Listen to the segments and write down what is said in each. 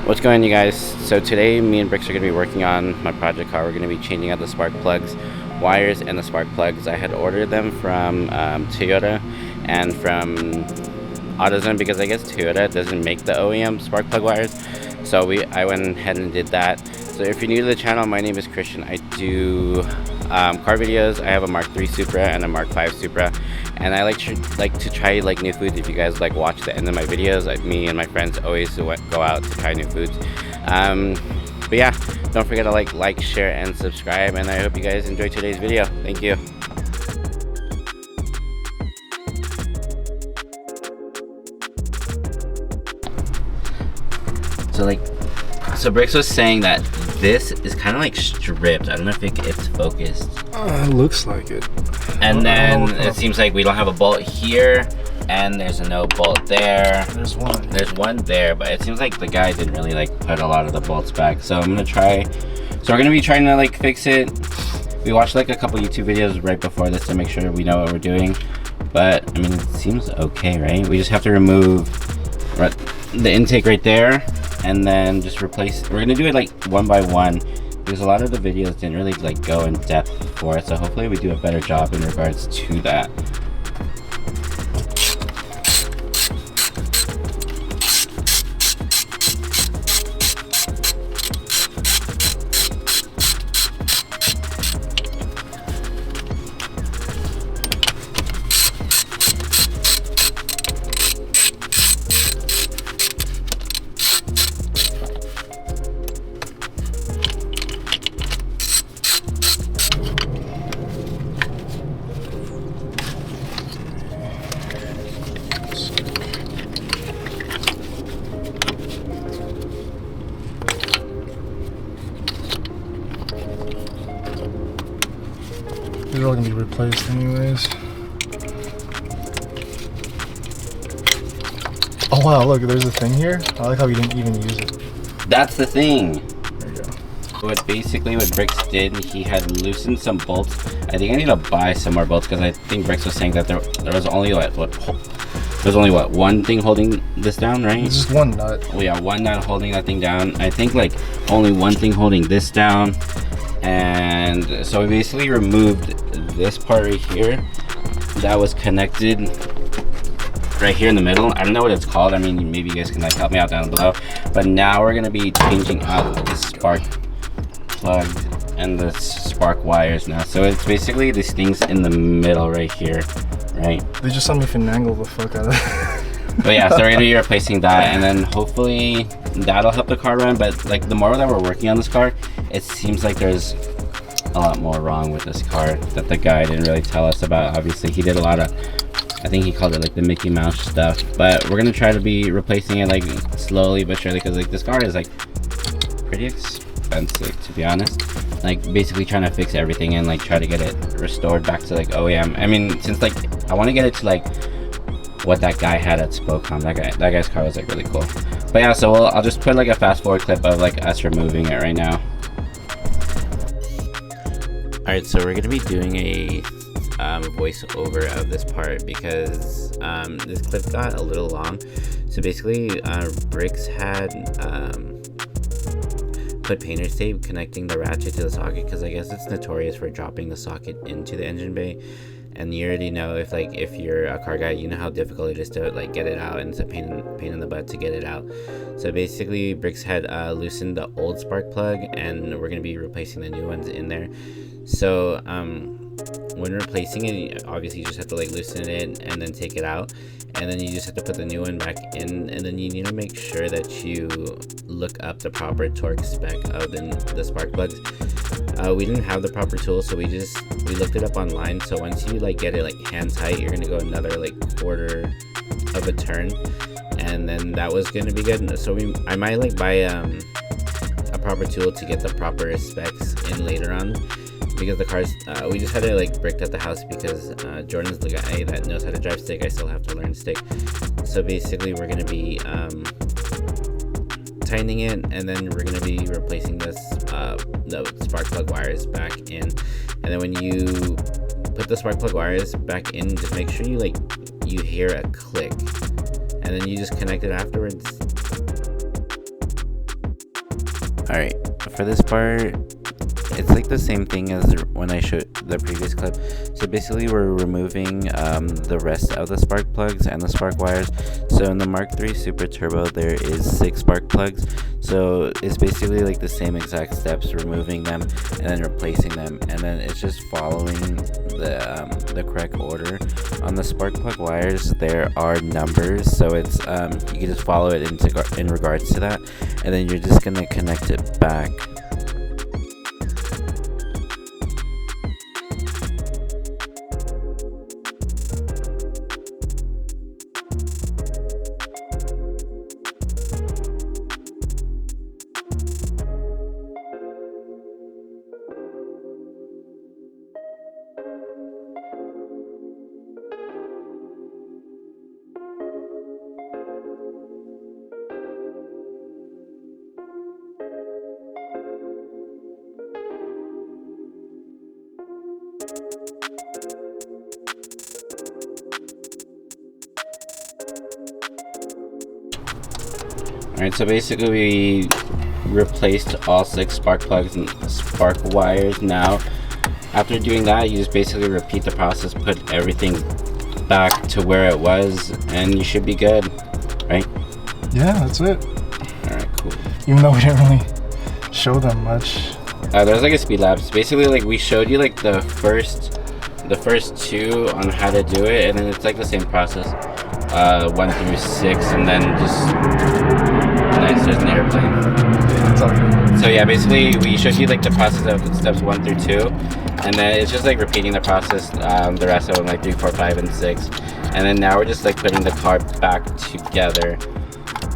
What's going on, you guys? So today me and Bricks are going to be working on my project car. We're going to be changing out the spark plugs, wires, and the spark plugs. I had ordered them from Toyota and from AutoZone because I guess Toyota doesn't make the OEM spark plug wires. So I went ahead and did that. So if you're new to the channel, my name is Christian. I do car videos. I have a Mark 3 Supra and a Mark 5 Supra, and I like to try new foods. If you guys watch the end of my videos, me and my friends always go out to try new foods. But yeah, don't forget to like, share, and subscribe, and I hope you guys enjoy today's video. Thank you. So Bricks was saying that this is kind of stripped. I don't know if it's focused. Looks like it. And then it seems like we don't have a bolt here, and there's no bolt there. There's one. There's one there, but it seems like the guy didn't really put a lot of the bolts back. So I'm gonna try. So we're gonna be trying to fix it. We watched a couple YouTube videos right before this to make sure we know what we're doing. But I mean, it seems okay, right? We just have to remove the intake right there, and then just replace. We're gonna do it one by one because a lot of the videos didn't really go in depth for it, so hopefully we do a better job in regards to that. They're all gonna be replaced anyways. Oh wow, look, there's a thing here. I like how we didn't even use it. That's the thing. There you go. What Bricks did, he had loosened some bolts. I think I need to buy some more bolts because I think Bricks was saying that there was only one thing holding this down, right? It's just one nut. Oh yeah, one nut holding that thing down. I think only one thing holding this down. And so we basically removed this part right here that was connected right here in the middle. I don't know what it's called. I mean, maybe you guys can help me out down below. But now we're gonna be changing out the spark plug and the spark wires now. So it's basically these things in the middle right here, right? They just saw me finagle the fuck out of it. But yeah, so we're gonna be replacing that, and then hopefully that'll help the car run. But the more that we're working on this car, it seems like there's a lot more wrong with this car that the guy didn't really tell us about. Obviously he did a lot of, I think he called it the Mickey Mouse stuff, but we're gonna try to be replacing it slowly but surely, because this car is pretty expensive, to be honest. Basically trying to fix everything and try to get it restored back to OEM. I mean, since I want to get it to what that guy had at Spocom. That guy's car was really cool. But yeah, so I'll just put a fast forward clip of us removing it right now. Alright, so we're gonna be doing a voiceover of this part because this clip got a little long. So basically Bricks had put painter's tape connecting the ratchet to the socket, because I guess it's notorious for dropping the socket into the engine bay. And you already know, if you're a car guy, you know how difficult it is to get it out, and it's a pain in the butt to get it out. So basically Bricks had loosened the old spark plug, and we're going to be replacing the new ones in there. So when replacing it, obviously you just have to loosen it and then take it out, and then you just have to put the new one back in, and then you need to make sure that you look up the proper torque spec of the spark plugs. We didn't have the proper tool, so we looked it up online. So once you get it hand tight, you're gonna go another quarter of a turn, and then that was gonna be good. So I might buy a proper tool to get the proper specs in later on, because the cars we just had it bricked at the house because Jordan's the guy that knows how to drive stick. I still have to learn stick. So basically we're gonna be tightening it, and then we're going to be replacing this the spark plug wires back in. And then when you put the spark plug wires back in, just make sure you hear a click, and then you just connect it afterwards. Alright, for this part, it's like the same thing as when I showed the previous clip. So basically we're removing the rest of the spark plugs and the spark wires. So in the MK3 Supra Turbo there is 6 spark plugs, so it's basically like the same exact steps, removing them and then replacing them, and then it's just following the correct order. On the spark plug wires there are numbers, so it's you can just follow it in regards to that, and then you're just gonna connect it back. Alright, so basically we replaced all 6 spark plugs and spark wires. Now, after doing that, you just basically repeat the process, put everything back to where it was, and you should be good, right? Yeah, that's it. Alright, cool. Even though we didn't really show them much. There's like a speed lapse. Basically, like we showed you like the first 2 on how to do it, and then it's like the same process. 1 through 6, and then just nice. There's an airplane. Yeah, it's all good. So yeah, basically we showed you like the process of steps 1 through 2, and then it's just like repeating the process. The rest of them, like 3, 4, 5, and 6, and then now we're just like putting the car back together.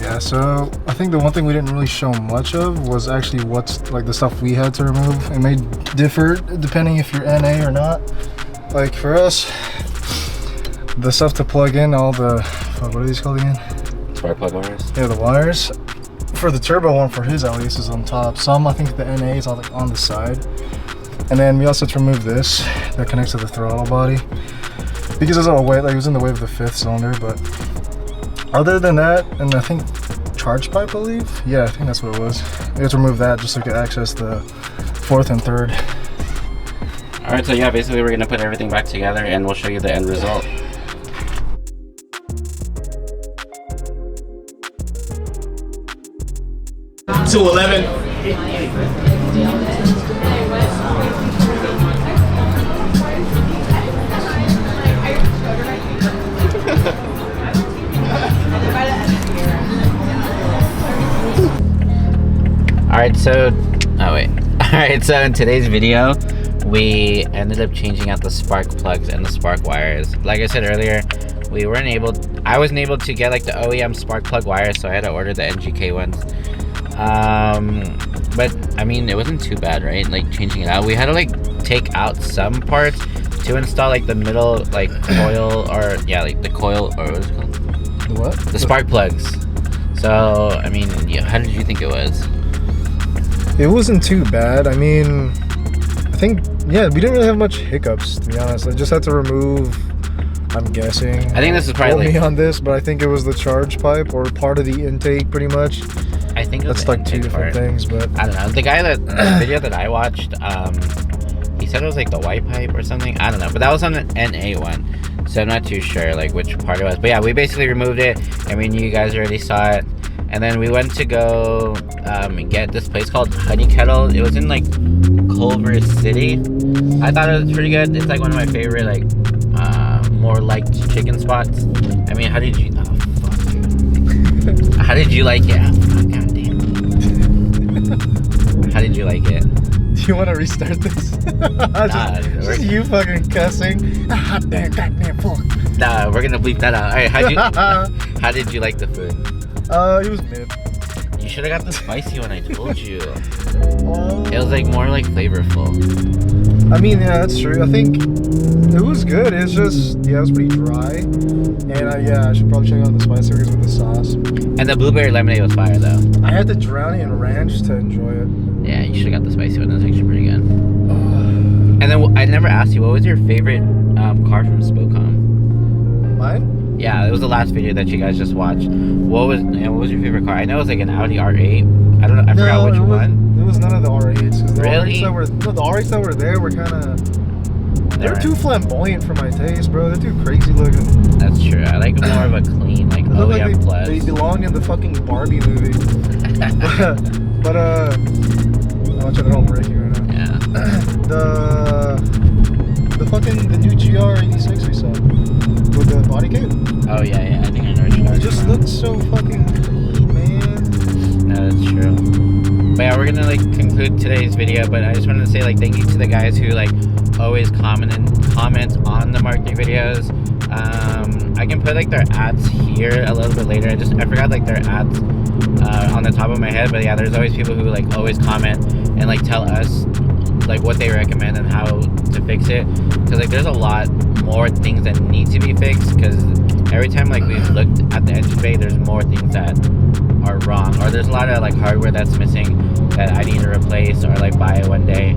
Yeah, so I think the one thing we didn't really show much of was actually what's like the stuff we had to remove. It may differ depending if you're NA or not. Like for us, the stuff to plug in all the, what are these called again? Spark plug wires? Yeah, the wires. For the turbo one, for his at least, is on top. Some, I think the NA is like on the side. And then we also have to remove this that connects to the throttle body, because it's all weight, like it was in the way of the 5th cylinder. But other than that, and I think charge pipe, I believe. Yeah, I think that's what it was. We have to remove that just so we can access the 4th and 3rd. Alright, so yeah, basically we're gonna put everything back together and we'll show you the end result. $211. Alright, so Alright, so in today's video we ended up changing out the spark plugs and the spark wires. Like I said earlier, I wasn't able to get like the OEM spark plug wires, so I had to order the NGK ones. But I mean, it wasn't too bad, right? Like changing it out, we had to like take out some parts to install like the middle like coil, or yeah, like the coil, or what is it called? What? The spark plugs. So I mean, yeah, how did you think it was? It wasn't too bad. I mean, I think, yeah, we didn't really have much hiccups, to be honest. I just had to remove, I'm guessing. I think this is probably me on this, but I think it was the charge pipe or part of the intake, pretty much. I think that's like 2 different things, but I don't know. The guy the video that I watched, he said it was like the white pipe or something. I don't know, but that was on the NA one, so I'm not too sure like which part it was. But yeah, we basically removed it. I mean, you guys already saw it. And then we went to go get this place called Honey Kettle. It was in like Culver City. I thought it was pretty good. It's like one of my favorite like more liked chicken spots. I mean, how did you? Oh fuck, dude. How did you like it? Oh, fuck, God damn. How did you like it? Do you want to restart this? Just you fucking cussing. Ah, damn, goddamn fuck. Nah, we're gonna bleep that out. All right, how did you like the food? It was mid. You should have got the spicy one, I told you. It was like more like flavorful. I mean, yeah, that's true. I think it was good. It's just, yeah, it was pretty dry. And yeah, I should probably check out the spice burgers with the sauce. And the blueberry lemonade was fire though. I had to drown it in ranch to enjoy it. Yeah, you should have got the spicy one. That's actually pretty good. And then I never asked you, what was your favorite car from Spocom? Mine? Yeah, it was the last video that you guys just watched. What was your favorite car? I know it was like an Audi R8. I don't know. I forgot which one. It was none of the R8s. 'Cause the Really? The R8s that were there were kind of. They're Alright. too flamboyant for my taste, bro. They're too crazy looking. That's true. I like more of a clean, like They look OEM like plus. they belong in the fucking Barbie movie. but watch it, they're all breaking right now. Yeah. The new GR86 we saw with the body kit. Oh yeah. I think I know what you're talking It just about. looks so fucking clean, man. No, that's true. But yeah, we're gonna like conclude today's video. But I just wanted to say like thank you to the guys who like always comment on the Mark III videos. I can put like their ads here a little bit later. I forgot like their ads on the top of my head. But yeah, there's always people who like always comment and like tell us like what they recommend and how to fix it. Because like there's a lot more things that need to be fixed. Because every time like we've looked at the engine bay, there's more things that are wrong, or there's a lot of like hardware that's missing that I need to replace or like buy one day.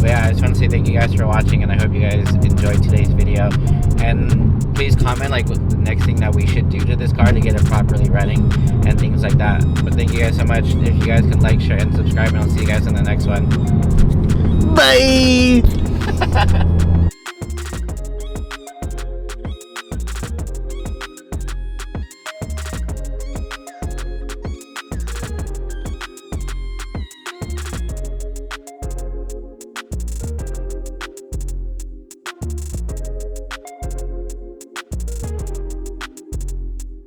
But yeah, I just want to say thank you guys for watching, and I hope you guys enjoyed today's video. And please comment like what the next thing that we should do to this car to get it properly running and things like that. But thank you guys so much. If you guys can like, share, and subscribe, and I'll see you guys in the next one. Bye.